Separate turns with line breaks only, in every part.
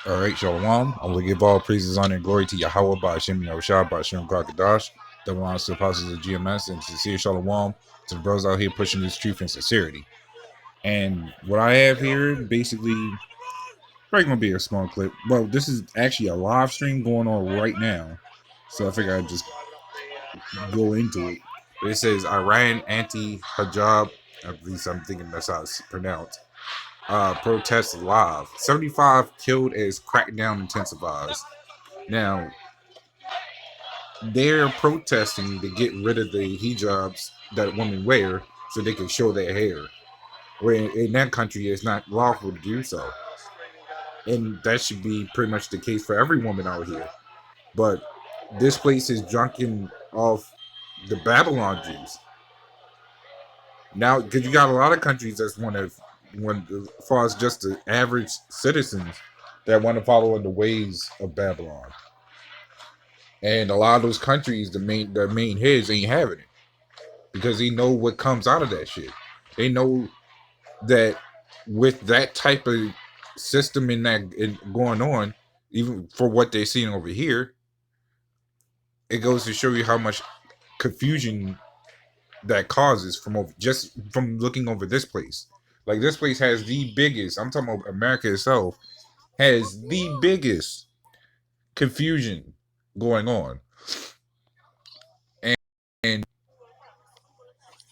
All right, Shalom. I will give all praises, honor, and glory to Yahweh by Hashem Yahushua by Hashem Kakadash, double honors to the apostles of GMS, and sincere Shalom to the bros out here pushing this truth and sincerity. And what I have here, basically, probably gonna be a small clip. Well, this is actually a live stream going on right now, so I figure I'd just go into it. It says Iran anti-hijab, at least I'm thinking that's how it's pronounced. Protests live. 75 killed as crackdown intensifies. Now, they're protesting to get rid of the hijabs that women wear so they can show their hair. Where in that country, it's not lawful to do so. And that should be pretty much the case for every woman out here. But this place is drunken off the Babylon Jews. Now, because you got a lot of countries that's as far as just the average citizens that want to follow in the ways of Babylon. And a lot of those countries, the main heads ain't having it because they know what comes out of that shit. They know that with that type of system going on, even for what they're seeing over here, it goes to show you how much confusion that causes just from looking over this place. Like, this place has the biggest, I'm talking about America itself, has the biggest confusion going on. And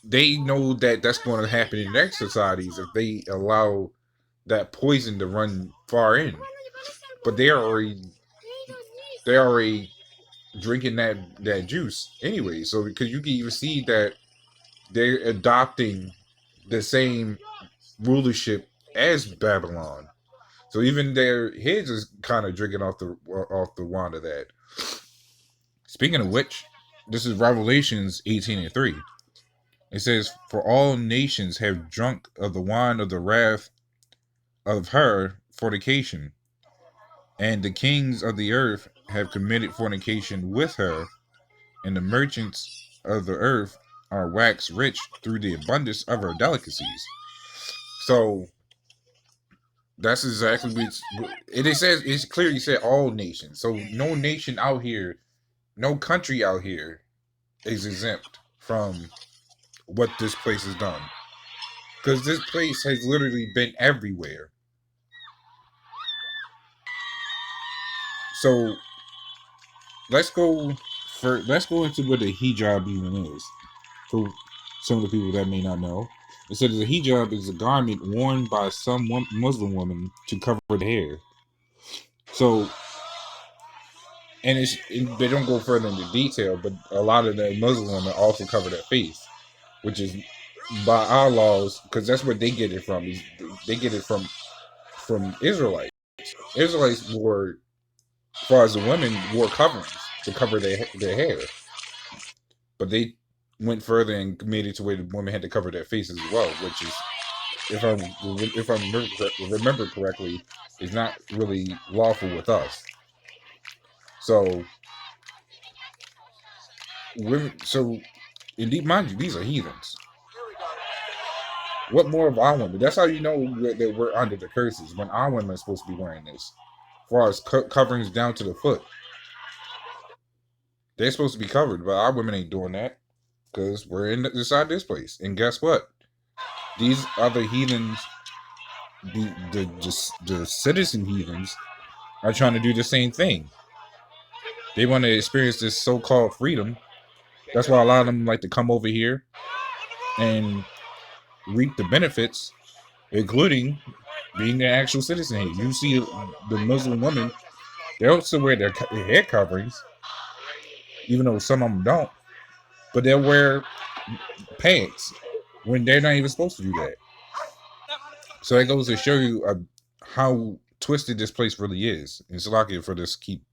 they know that that's going to happen in their societies if they allow that poison to run far in. But they're already drinking that juice anyway. So because you can even see that they're adopting the same rulership as Babylon. So even their heads is kind of drinking off the wine of that. Speaking of which, this is Revelations 18:3. It says, "For all nations have drunk of the wine of the wrath of her fornication, and the kings of the earth have committed fornication with her, and the merchants of the earth are waxed rich through the abundance of her delicacies." So that's exactly what it says. It's clearly said all nations. So no nation out here, no country out here is exempt from what this place has done. Because this place has literally been everywhere. So let's go into what a hijab even is. For some of the people that may not know, it says a hijab is a garment worn by some Muslim women to cover the hair. So, and they don't go further into detail, but a lot of the Muslim women also cover their face, which is by our laws, because that's where they get it from. They get it from Israelites. Israelites wore, as far as the women, wore coverings to cover their hair, but they went further and made it to where the women had to cover their faces as well, which is, if I remember correctly, is not really lawful with us. So women, indeed, mind you, these are heathens. What more of our women? That's how you know that we're under the curses, when our women are supposed to be wearing this. As far as coverings down to the foot, they're supposed to be covered, but our women ain't doing that because we're inside this place. And guess what? These other heathens, the citizen heathens, are trying to do the same thing. They want to experience this so-called freedom. That's why a lot of them like to come over here and reap the benefits, including being an actual citizen here. You see the Muslim women, they also wear their hair coverings, even though some of them don't, but they'll wear pants when they're not even supposed to do that. So that goes to show you how twisted this place really is. It's lucky for this keep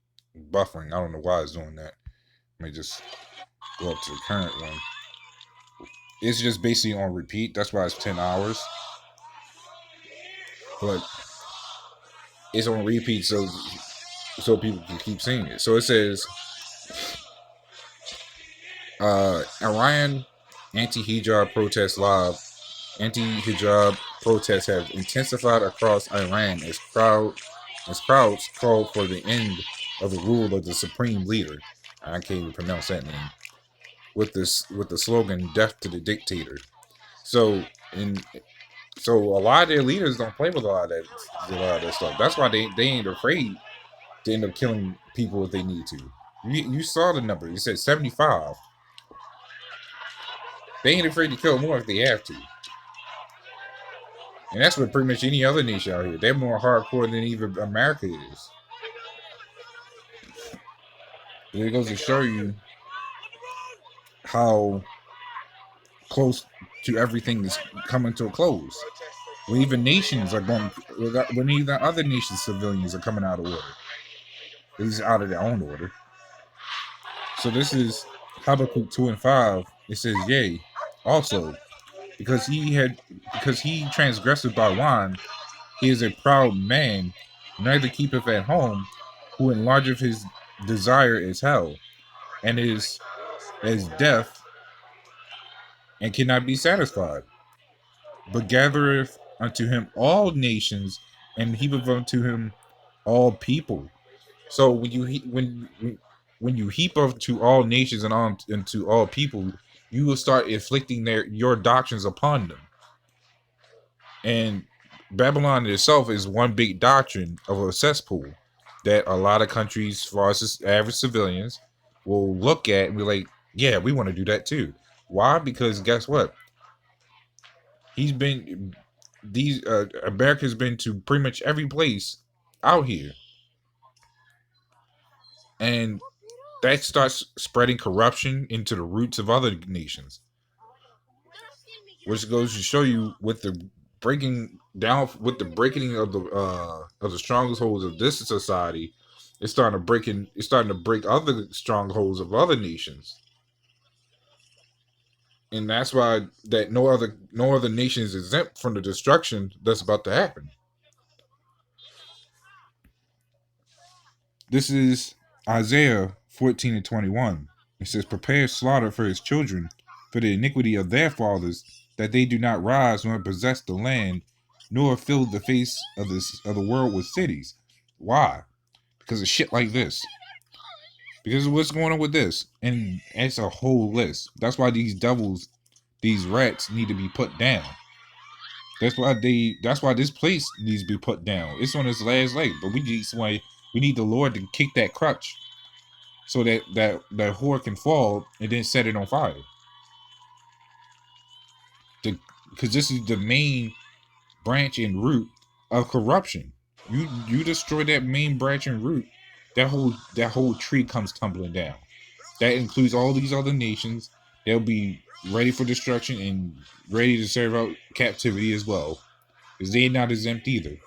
buffering. I don't know why it's doing that. Let me just go up to the current one. It's just basically on repeat. That's why it's 10 hours. But it's on repeat so people can keep seeing it. So it says, Iran anti-hijab protests live. Anti-hijab protests have intensified across Iran as crowds His crowds called for the end of the rule of the supreme leader. I can't even pronounce that name. With the slogan "Death to the Dictator." So in so a lot of their leaders don't play with a lot of that stuff. That's why they ain't afraid to end up killing people if they need to. You saw the number. You said 75. They ain't afraid to kill more if they have to. And that's what pretty much any other nation out here. They're more hardcore than even America is. But it goes to show you how close to everything is coming to a close. When even nations are going, when even other nations' civilians are coming out of order, at least out of their own order. So this is Habakkuk 2:5. It says, "Yea, also because he transgressed by wine, he is a proud man, neither keepeth at home, who enlargeth his desire is hell, and is as death, and cannot be satisfied, but gathereth unto him all nations, and heapeth unto him all people." So when you heap up to all nations and on into all people, you will start inflicting your doctrines upon them. And Babylon itself is one big doctrine of a cesspool that a lot of countries, as far as average civilians, will look at and be like, yeah, we want to do that too. Why? Because guess what? America's been to pretty much every place out here. And that starts spreading corruption into the roots of other nations. Which goes to show you with the breaking of the strongholds of this society, it's starting to break other strongholds of other nations. And that's why that no other nation is exempt from the destruction that's about to happen. This is Isaiah 14:21. It says, "Prepare slaughter for his children, for the iniquity of their fathers, that they do not rise nor possess the land, nor fill the face of the world with cities." Why? Because of shit like this. Because of what's going on with this. And it's a whole list. That's why these devils, these rats need to be put down. That's why this place needs to be put down. It's on its last leg. But we need the Lord to kick that crutch so that whore can fall and then set it on fire. Because this is the main branch and root of corruption. You destroy that main branch and root, that whole tree comes tumbling down. That includes all these other nations. They'll be ready for destruction and ready to serve out captivity as well, because they're not exempt either.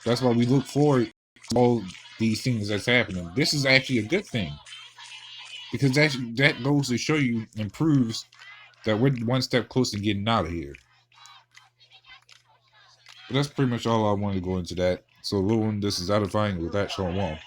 That's why we look forward to all these things that's happening. This is actually a good thing, because that goes to show you and proves that we're one step closer to getting out of here. But that's pretty much all I wanted to go into that. So, Lewin, this is Edifying with that Shalom.